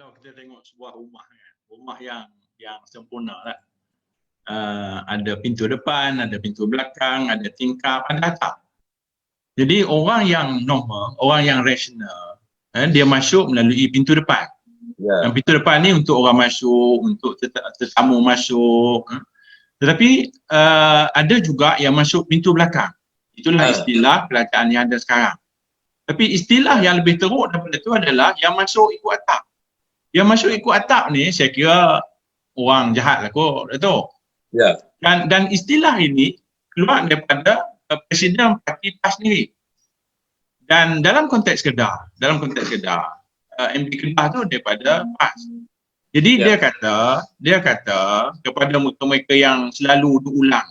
Kalau kita tengok sebuah rumah kan, rumah yang sempurna lah. Ada pintu depan, ada pintu belakang, ada tingkap, ada atap. Jadi orang yang normal, orang yang rasional, dia masuk melalui pintu depan. Ya. Dan pintu depan ni untuk orang masuk, untuk tetamu masuk. Tetapi ada juga yang masuk pintu belakang. Itulah istilah kerajaan yang ada sekarang. Tapi istilah yang lebih teruk daripada itu adalah yang masuk ikut atap. Yang masuk ikut atap ni saya kira orang jahat lah kot, Dato'. Ya. Dan istilah ini keluar daripada Presiden Parti PAS sendiri. Dan dalam konteks Kedah, MD Kedah tu daripada PAS. Jadi dia kata kepada mereka yang selalu diulang,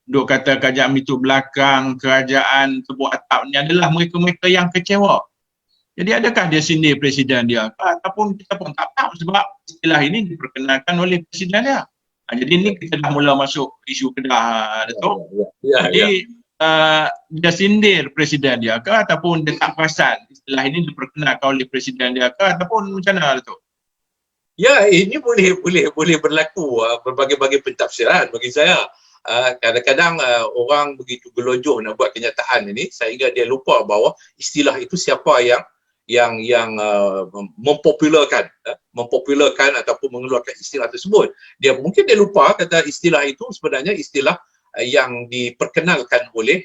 duk kata kerajaan pintu belakang, kerajaan tebuk atap ni adalah mereka-mereka yang kecewa. Jadi adakah dia sindir presiden dia? Ataupun kita pun tak tahu sebab istilah ini diperkenalkan oleh presiden dia. Jadi ni kita dah mula masuk isu Kedah, Dato'. Jadi dia sindir presiden dia ke ataupun dia tak perasan istilah ini diperkenalkan oleh presiden dia ke ataupun macam mana, Dato'? Ya, ini boleh berlaku berbagai-bagai pentafsiran bagi saya. Kadang-kadang orang begitu gelonjok nak buat kenyataan ini sehingga dia lupa bahawa istilah itu siapa yang mempopularkan ataupun mengeluarkan istilah tersebut. Mungkin dia lupa kata istilah itu sebenarnya istilah yang diperkenalkan oleh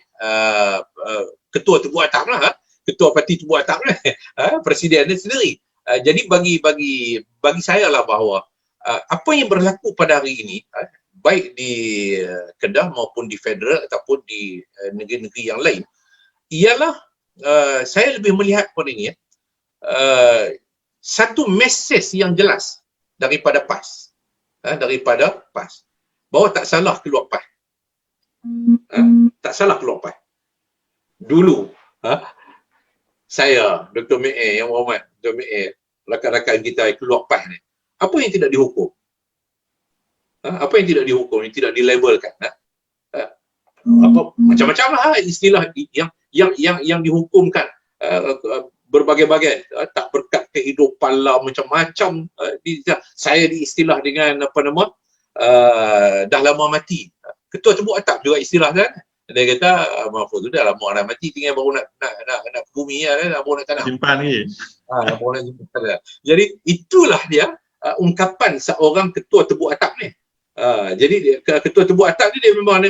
ketua tebuk atap lah, ketua parti tebuk atap lah, presiden dia sendiri. Jadi bagi saya lah bahawa apa yang berlaku pada hari ini, baik di Kedah maupun di federal ataupun di negeri-negeri yang lain, ialah saya lebih melihat pada ini satu mesej yang jelas daripada PAS, bahawa tak salah keluar PAS. Tak salah keluar PAS. Dulu saya, Dr. Mee, yang berhormat Dr. Mee, rakan-rakan kita keluar PAS ni, apa yang tidak dihukum? Apa yang tidak dihukum, yang tidak dilabelkan? Macam-macam lah istilah yang dihukumkan, berbagai-bagai, tak berkat kehidupan lah, macam-macam. Saya diistilah dengan dah lama mati. Ketua tebuk atap juga istilah kan. Dia kata maaf tu dah lama dah mati, tinggal baru nak bumi lah, baru nak tanah. Simpan lagi. Baru nak simpan. Jadi itulah dia ungkapan seorang ketua tebuk atap ni. Jadi ketua tebuk atap ni dia memang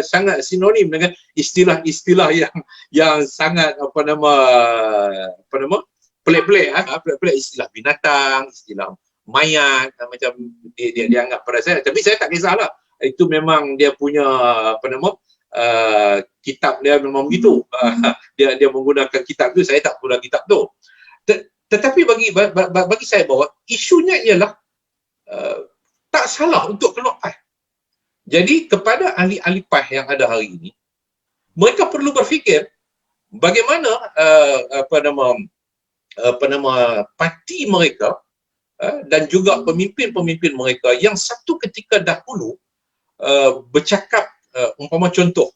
sangat sinonim dengan istilah-istilah yang sangat pelik-pelik, pelik-pelik, istilah binatang, istilah mayat, macam dia anggap pada saya. Tapi saya tak kisahlah. Itu memang dia punya kitab dia memang begitu. Dia menggunakan kitab tu, saya tak guna kitab tu. Tetapi bagi saya bahawa isunya ialah tak salah untuk keluar PAS. Jadi kepada ahli-ahli PAS yang ada hari ini, mereka perlu berfikir bagaimana parti mereka dan juga pemimpin-pemimpin mereka yang satu ketika dahulu bercakap, umpama contoh,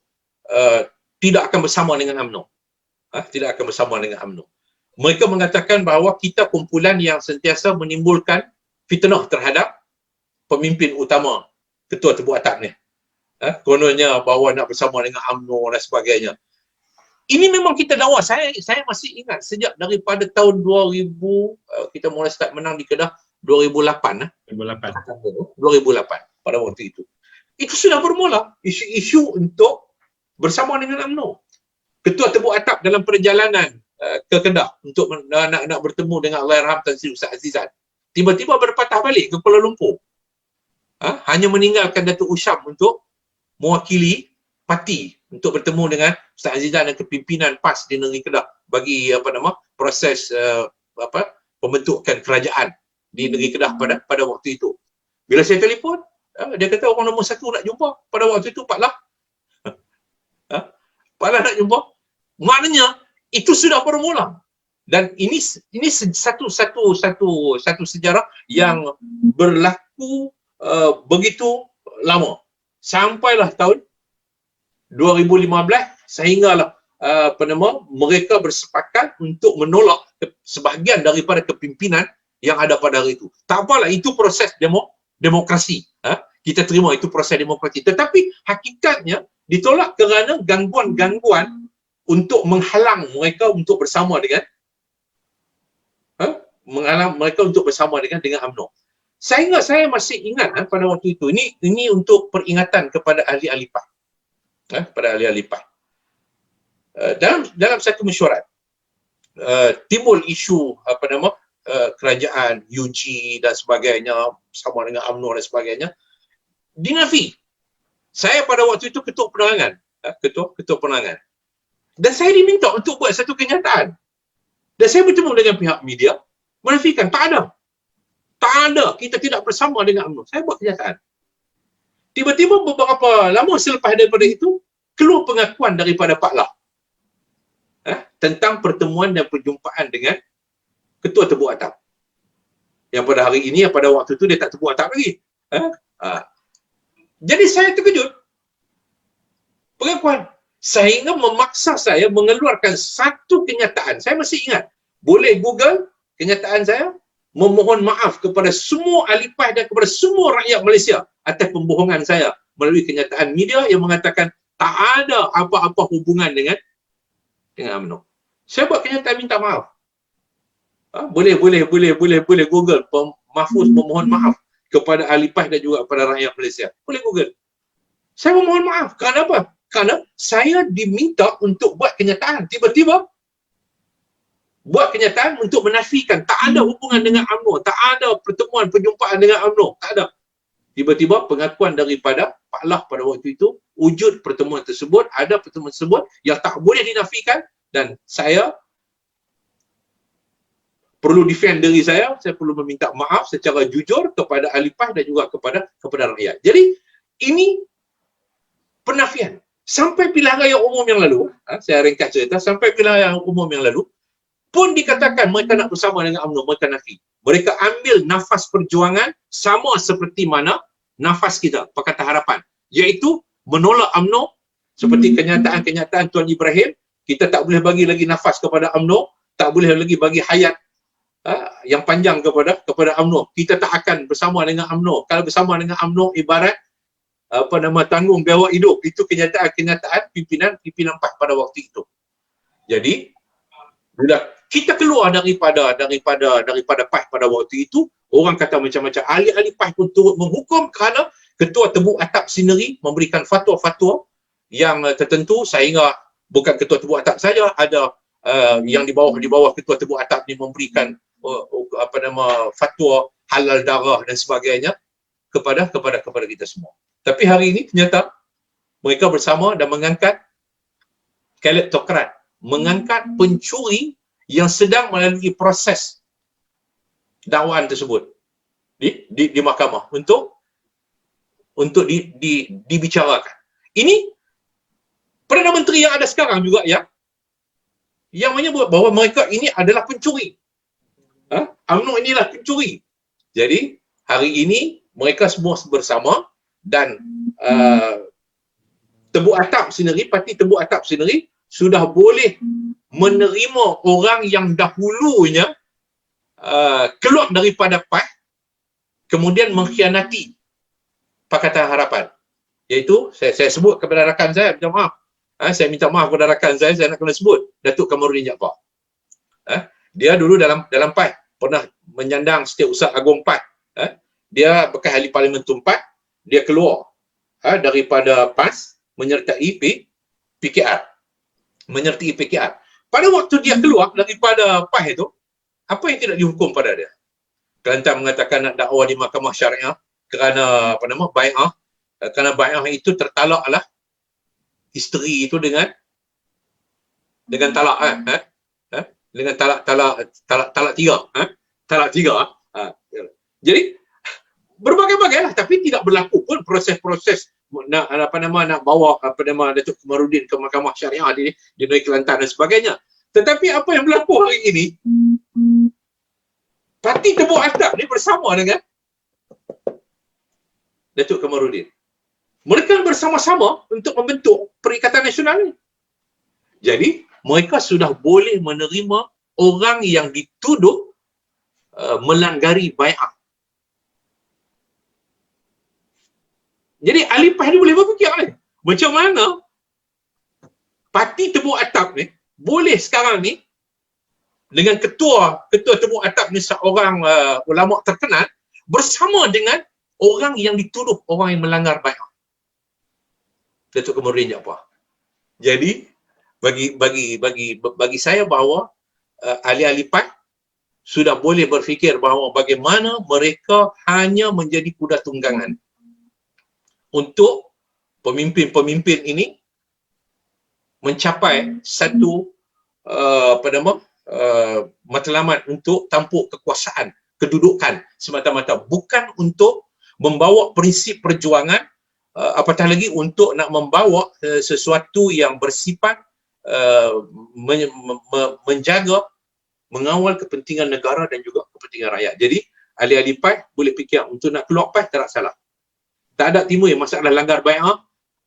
tidak akan bersama dengan UMNO. Tidak akan bersama dengan UMNO. Mereka mengatakan bahawa kita kumpulan yang sentiasa menimbulkan fitnah terhadap pemimpin utama ketua tebuk atap ni. Kononnya bahawa nak bersama dengan UMNO dan sebagainya. Ini memang kita dakwa. Saya masih ingat sejak daripada tahun 2000, kita mula start menang di Kedah 2008. 2008 pada waktu itu. Itu sudah bermula isu-isu untuk bersama dengan UMNO. Ketua tebuk atap dalam perjalanan ke Kedah untuk nak bertemu dengan Allahyarham Tan Sri Ustaz Azizan, tiba-tiba berpatah balik ke Kuala Lumpur. Hanya meninggalkan Datuk Usyam untuk mewakili parti untuk bertemu dengan Ustaz Azizan dan kepimpinan PAS di negeri Kedah bagi proses pembentukan kerajaan di negeri Kedah pada waktu itu. Bila saya telefon, dia kata orang nombor 1 nak jumpa. Pada waktu itu Pak Lah nak jumpa. Maknanya itu sudah bermula. Dan ini satu sejarah yang berlaku begitu lama. Sampailah tahun 2015 sehinggalah mereka bersepakat untuk menolak sebahagian daripada kepimpinan yang ada pada hari itu. Tak apalah, itu proses demokrasi. Kita terima itu proses demokrasi. Tetapi hakikatnya ditolak kerana gangguan-gangguan untuk menghalang mereka untuk bersama dengan UMNO. Saya masih ingat pada waktu itu. Ini untuk peringatan kepada ahli-ahli PAS. Pada ahli-ahli PAS. Dalam satu mesyuarat timbul isu kerajaan UG dan sebagainya sama dengan UMNO dan sebagainya dinafi. Saya pada waktu itu ketua penerangan, dan saya diminta untuk buat satu kenyataan, dan saya bertemu dengan pihak media menafikan tak ada, kita tidak bersama dengan UMNO. Saya buat kenyataan. Tiba-tiba beberapa lama selepas daripada itu keluar pengakuan daripada Pak Lah tentang pertemuan dan perjumpaan dengan Ketua Tebuk Atap. Yang pada hari ini, pada waktu itu dia tak tebuk atap lagi. Jadi saya terkejut. Pengakuan. Sehingga memaksa saya mengeluarkan satu kenyataan. Saya masih ingat. Boleh Google kenyataan saya. Memohon maaf kepada semua ahli PAS dan kepada semua rakyat Malaysia atas pembohongan saya melalui kenyataan media yang mengatakan tak ada apa-apa hubungan dengan UMNO. Saya buat kenyataan minta maaf. Boleh Google Mahfuz memohon maaf kepada ahli PAS dan juga kepada rakyat Malaysia. Boleh Google. Saya memohon maaf. Kerana apa? Kerana saya diminta untuk buat kenyataan. Tiba-tiba buat kenyataan untuk menafikan tak ada hubungan dengan UMNO, tak ada pertemuan perjumpaan dengan UMNO, tak ada. Tiba-tiba pengakuan daripada Pak Lah pada waktu itu, wujud pertemuan tersebut, ada pertemuan tersebut yang tak boleh dinafikan, dan saya perlu defend diri saya perlu meminta maaf secara jujur kepada ahli PAS dan juga kepada rakyat. Jadi ini penafian. Sampai pilihan raya umum yang lalu, saya ringkas cerita, sampai pilihan raya umum yang lalu pun dikatakan mereka nak bersama dengan UMNO, mereka nafi. Mereka ambil nafas perjuangan sama seperti mana nafas kita, Pakatan Harapan, iaitu menolak UMNO seperti kenyataan-kenyataan Tuan Ibrahim. Kita tak boleh bagi lagi nafas kepada UMNO, tak boleh lagi bagi hayat yang panjang kepada UMNO. Kita tak akan bersama dengan UMNO. Kalau bersama dengan UMNO ibarat tanggung biawak hidup. Itu kenyataan pimpinan PAS pada waktu itu. Jadi bila kita keluar daripada PAS pada waktu itu, orang kata macam-macam. Ahli-ahli PAS pun turut menghukum kerana Ketua Tebuk Atap sendiri memberikan fatwa-fatwa yang tertentu, sehingga bukan Ketua Tebuk Atap saja, ada yang di bawah Ketua Tebuk Atap ni memberikan fatwa halal darah dan sebagainya kepada kita semua. Tapi hari ini ternyata mereka bersama dan mengangkat kleptokrat, mengangkat pencuri yang sedang melalui proses dakwaan tersebut di mahkamah untuk dibicarakan. Ini Perdana Menteri yang ada sekarang juga yang menyebut bahawa mereka ini adalah pencuri. UMNO inilah pencuri. Jadi hari ini mereka semua bersama, dan parti Tebuk Atap sendiri sudah boleh menerima orang yang dahulunya keluar daripada PAS kemudian mengkhianati Pakatan Harapan. Iaitu saya sebut kepada rakan saya, minta maaf. Saya minta maaf kepada rakan saya nak kena sebut Datuk Kamarudin Jaafar. Dia dulu dalam PAS pernah menyandang Setiausaha Agung PAS. Dia bekas ahli Parlimen Tumpat, dia keluar daripada PAS menyertai PKR. Pada waktu dia keluar daripada PAS itu, apa yang tidak dihukum pada dia? Kelantan mengatakan nak dakwa di Mahkamah Syariah kerana bai'ah. Kerana bai'ah itu tertalaklah isteri itu dengan talak dengan talak tiga. Jadi berbagai-bagai lah, tapi tidak berlaku pun proses-proses nak bawa Datuk Kamarudin ke Mahkamah Syariah di negeri Kelantan dan sebagainya. Tetapi apa yang berlaku hari ini, parti Tebuk Atap ni bersama dengan Datuk Kamarudin. Mereka bersama-sama untuk membentuk Perikatan Nasional ni. Jadi mereka sudah boleh menerima orang yang dituduh melanggari bai'ah. Jadi ahli PAS ni boleh berfikir ni, macam mana parti tepuk atap ni boleh sekarang ni dengan ketua tepuk atap ni seorang ulama terkenal bersama dengan orang yang dituduh orang yang melanggar bai'ah. Datuk Kamarudin Jaafar. Jadi bagi saya bahawa ahli-ahli PAS sudah boleh berfikir bahawa bagaimana mereka hanya menjadi kuda tunggangan untuk pemimpin-pemimpin ini mencapai satu matlamat untuk tampuk kekuasaan, kedudukan semata-mata, bukan untuk membawa prinsip perjuangan, apatah lagi untuk nak membawa sesuatu yang bersifat menjaga, mengawal kepentingan negara dan juga kepentingan rakyat. Jadi ahli-ahli PAS boleh fikir untuk nak keluar PAS tak salah. Tak ada timbul masalah langgar bai'ah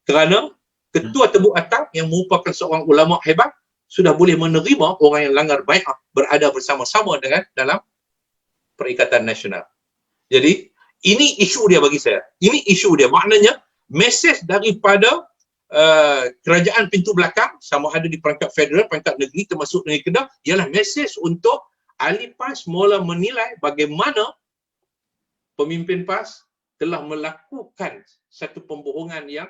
kerana ketua tebuk atap yang merupakan seorang ulama hebat sudah boleh menerima orang yang langgar bai'ah berada bersama-sama dengan dalam Perikatan Nasional. Jadi ini isu dia bagi saya. Ini isu dia. Maknanya mesej daripada kerajaan pintu belakang, sama ada di peringkat federal, peringkat negeri termasuk negeri Kedah, ialah mesej untuk ahli PAS mula menilai bagaimana pemimpin PAS telah melakukan satu pembohongan yang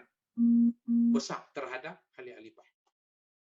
besar terhadap ahli-ahli PAS.